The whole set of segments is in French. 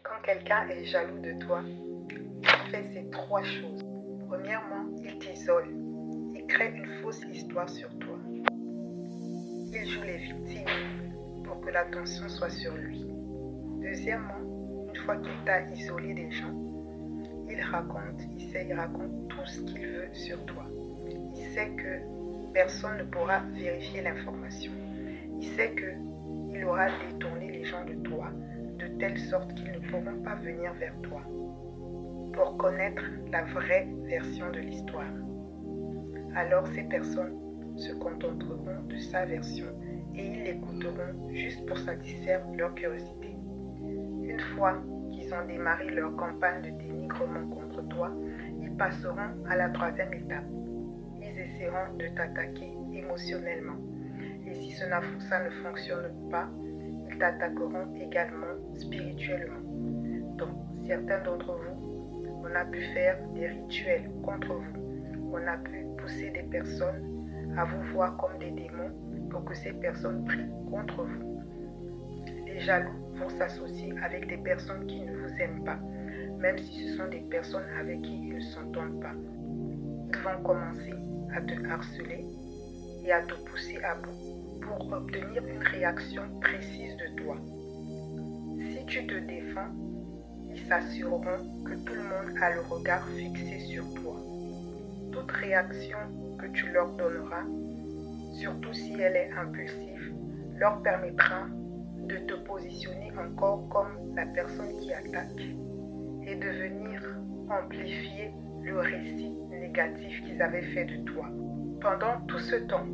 Quand quelqu'un est jaloux de toi, il fait ces trois choses. Premièrement, il t'isole. Il crée une fausse histoire sur toi. Il joue les victimes pour que l'attention soit sur lui. Deuxièmement, une fois qu'il t'a isolé des gens, il raconte tout ce qu'il veut sur toi. Il sait que personne ne pourra vérifier l'information. Il sait qu'il aura détourné les gens de toi, de telle sorte qu'ils ne pourront pas venir vers toi pour connaître la vraie version de l'histoire. Alors ces personnes se contenteront de sa version et ils l'écouteront juste pour satisfaire leur curiosité. Une fois qu'ils ont démarré leur campagne de dénigrement contre toi, ils passeront à la troisième étape. Ils essaieront de t'attaquer émotionnellement. Et si ça ne fonctionne pas, ils t'attaqueront également spirituellement. Donc, certains d'entre vous, on a pu faire des rituels contre vous. On a pu pousser des personnes à vous voir comme des démons pour que ces personnes prient contre vous. Les jaloux vont s'associer avec des personnes qui ne vous aiment pas, même si ce sont des personnes avec qui ils ne s'entendent pas. Ils vont commencer à te harceler et à te pousser à bout pour obtenir une réaction précise de toi. Si tu te défends, ils s'assureront que tout le monde a le regard fixé sur toi. Toute réaction que tu leur donneras, surtout si elle est impulsive, leur permettra de te positionner encore comme la personne qui attaque et de venir amplifier le récit négatif qu'ils avaient fait de toi. Pendant tout ce temps,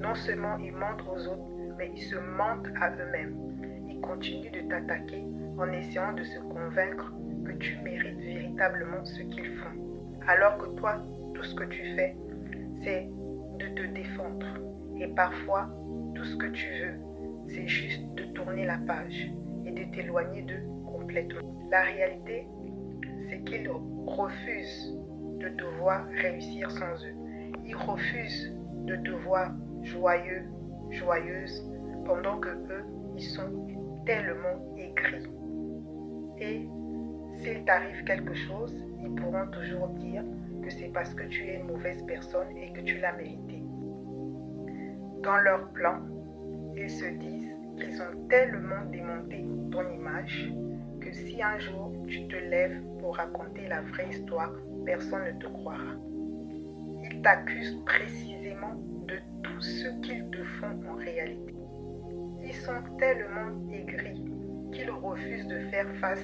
non seulement ils mentent aux autres, mais ils se mentent à eux-mêmes. Ils continuent de t'attaquer en essayant de se convaincre que tu mérites véritablement ce qu'ils font. Alors que toi, tout ce que tu fais, c'est de te défendre. Et parfois, tout ce que tu veux, c'est juste de tourner la page et de t'éloigner d'eux complètement. La réalité, c'est qu'ils refusent de te voir réussir sans eux. Ils refusent de te voir joyeux, joyeuse, pendant que eux, ils sont tellement aigris. Et s'il t'arrive quelque chose, ils pourront toujours dire que c'est parce que tu es une mauvaise personne et que tu l'as mérité. Dans leur plan, ils se disent qu'ils ont tellement démonté ton image que si un jour tu te lèves pour raconter la vraie histoire, personne ne te croira. Ils t'accusent précisément de tout ce qu'ils te font en réalité. Ils sont tellement aigris qu'ils refusent de faire face